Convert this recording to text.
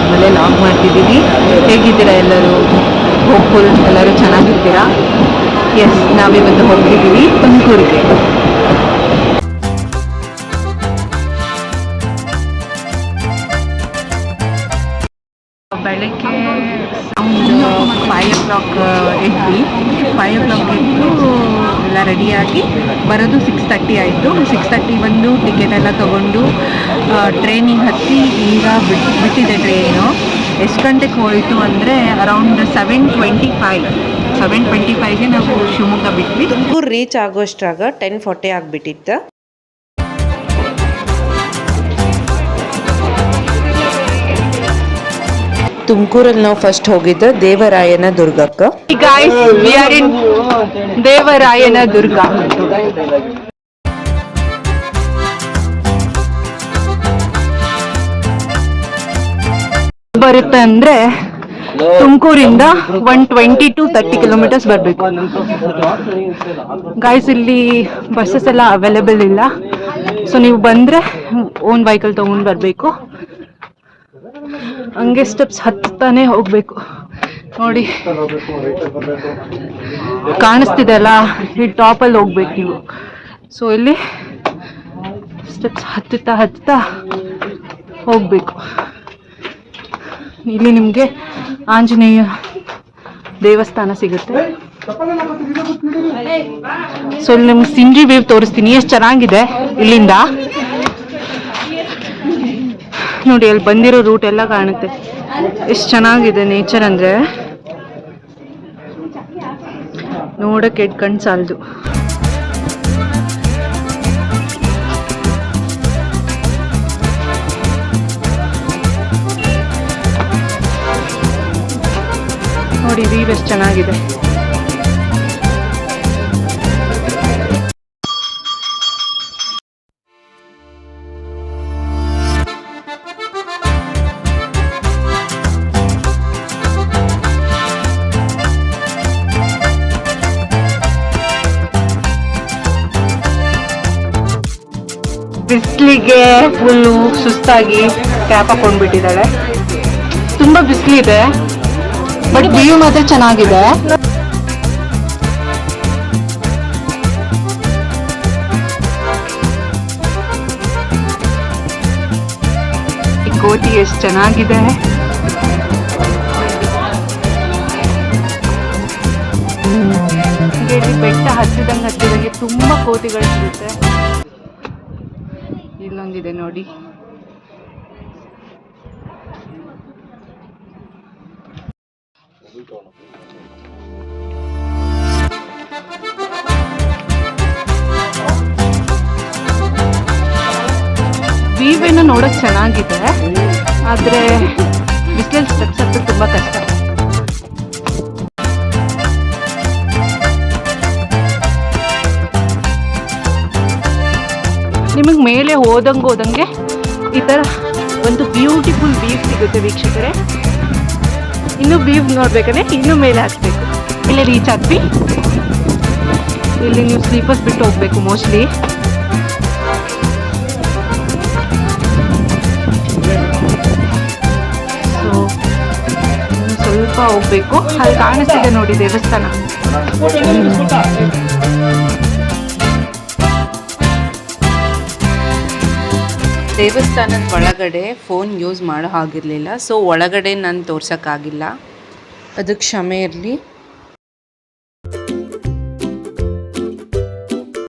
ಆದಮೇಲೆ ಲಾಗ್ ಮಾಡ್ತಿದ್ದೀವಿ. ಹೇಗಿದ್ದೀರಾ ಎಲ್ಲರೂ? ಹೋಪ್ಫುಲ್ ಎಲ್ಲರೂ ಚೆನ್ನಾಗಿರ್ತೀರಾ? ಎಸ್, ನಾವಿವತ್ತು ಹೋಗ್ತಿದ್ದೀವಿ ತುಮಕೂರಿಗೆ. ಬೆಳಗ್ಗೆ ಒಂದು 5 o'clock ಎದ್ವಿ. 5 o'clock ಎದ್ದು ಎಲ್ಲ ರೆಡಿಯಾಗಿ ಬರೋದು 6:30 ಆಯಿತು. 6:30 ಬಂದು ಟಿಕೆಟ್ ಎಲ್ಲ ತೊಗೊಂಡು ಟ್ರೈನಿಗೆ ಹತ್ತಿ ಈಗ ಬಿಟ್ಟಿದೆ ಟ್ರೈನು. ಎಷ್ಟು ಗಂಟೆಗೆ ಹೋಯಿತು ಅಂದರೆ ಅರೌಂಡ್ 7:25ಗೆ ನಾವು ಶಿವಮೊಗ್ಗ ಬಿಟ್ವಿ. ತುಮಕೂರು ರೀಚ್ ಆಗೋಷ್ಟ್ರಾಗ 10:40 ಆಗಿಬಿಟ್ಟಿತ್ತು. ತುಮಕೂರಲ್ಲಿ ನಾವು ಫಸ್ಟ್ ಹೋಗಿದ್ದು ದೇವರಾಯನ ದುರ್ಗಕ್ಕೆ. ದೇವರಾಯನ ದುರ್ಗ ಬರುತ್ತೆ ಅಂದ್ರೆ ತುಮಕೂರಿಂದ 120 to 30 kilometers ಬರಬೇಕು. ಗಾಯ್ಸ್, ಇಲ್ಲಿ ಬಸ್ಸಸ್ ಎಲ್ಲ ಅವೈಲೇಬಲ್ ಇಲ್ಲ. ಸೊ ನೀವು ಬಂದರೆ ಓನ್ ವೆಹಿಕಲ್ ತೊಗೊಂಡು ಬರಬೇಕು. ಹಂಗೆ ಸ್ಟೆಪ್ಸ್ ಹತ್ತಾನೆ ಹೋಗಬೇಕು. ನೋಡಿ, ಕಾಣಿಸ್ತಿದೆ ಅಲ್ಲ, ಈ ಟಾಪಲ್ಲಿ ಹೋಗ್ಬೇಕು ನೀವು. ಸೊ ಇಲ್ಲಿ ಸ್ಟೆಪ್ಸ್ ಹತ್ತುತ್ತಾ ಹೋಗಬೇಕು. ಇಲ್ಲಿ ನಿಮಗೆ ಆಂಜನೇಯ ದೇವಸ್ಥಾನ ಸಿಗುತ್ತೆ. ಸೊ ಇಲ್ಲಿ ನಿಮ್ಗೆ ಸಿಂಡ್ರಿ ವ್ಯೂ ತೋರಿಸ್ತೀನಿ, ಎಷ್ಟು ಚೆನ್ನಾಗಿದೆ ಇಲ್ಲಿಂದ. ನೋಡಿ, ಅಲ್ಲಿ ಬಂದಿರೋ ರೂಟ್ ಎಲ್ಲ ಕಾಣುತ್ತೆ. ಎಷ್ಟು ಚೆನ್ನಾಗಿದೆ ನೇಚರ್ ಅಂದರೆ ನೋಡಕ್ಕೆ ಕಣ್ಣು ಸಾಲದು. ನೋಡಿ, ವ್ಯೂ ಎಷ್ಟು ಚೆನ್ನಾಗಿದೆ. ಬಿಸಿಲಿಗೆ ಫುಲ್ಲು ಸುಸ್ತಾಗಿ ಕ್ಯಾಪ್ ಹಾಕೊಂಡ್ಬಿಟ್ಟಿದ್ದಾಳೆ. ತುಂಬ ಬಿಸಿಲಿದೆ, ಬಟ್ ವ್ಯೂ ಮಾತ್ರ ಚೆನ್ನಾಗಿದೆ. ಕೋತಿ ಎಷ್ಟು ಚೆನ್ನಾಗಿದೆ. ಬೆಟ್ಟ ಹತ್ತಿದಂಗೆ ತುಂಬ ಕೋತಿಗಳು ಸಿಗುತ್ತೆ. ಇಲ್ಲೊಂದಿದೆ ನೋಡಿ. ವ್ಯೂವೇನೋ ನೋಡಕ್ ಚೆನ್ನಾಗಿದೆ, ಆದ್ರೆ ಬಿಸಿಲಲ್ಲಿ ಸ್ಟೆಪ್ಸ್ ಹತ್ತೋದು ತುಂಬಾ ಕಷ್ಟ. ನಿಮಗೆ ಮೇಲೆ ಹೋದಂಗೆ ಈ ಥರ ಒಂದು ಬ್ಯೂಟಿಫುಲ್ ವ್ಯೂ ಸಿಗುತ್ತೆ ವೀಕ್ಷಕರೇ. ಇನ್ನೂ ವ್ಯೂ ನೋಡ್ಬೇಕಂದ್ರೆ ಇನ್ನೂ ಮೇಲೆ ಹತ್ತಬೇಕು. ಇಲ್ಲಿ ರೀಚ್ ಆದ್ವಿ. ಇಲ್ಲಿ ನೀವು ಸ್ಲೀಪರ್ಸ್ ಬಿಟ್ಟು ಹೋಗ್ಬೇಕು ಮೋಸ್ಟ್ಲಿ. ಸೊ ಸ್ವಲ್ಪ ಹೋಗ್ಬೇಕು. ಅಲ್ಲಿ ಕಾಣಿಸ್ತಿದೆ ನೋಡಿ ದೇವಸ್ಥಾನ. ದೇವಸ್ಥಾನದ ಒಳಗಡೆ ಫೋನ್ ಯೂಸ್ ಮಾಡೋ ಹಾಗಿರಲಿಲ್ಲ. ಸೊ ಒಳಗಡೆ ನಾನು ತೋರ್ಸೋಕ್ಕಾಗಿಲ್ಲ, ಅದಕ್ಕೆ ಕ್ಷಮೆ ಇರಲಿ.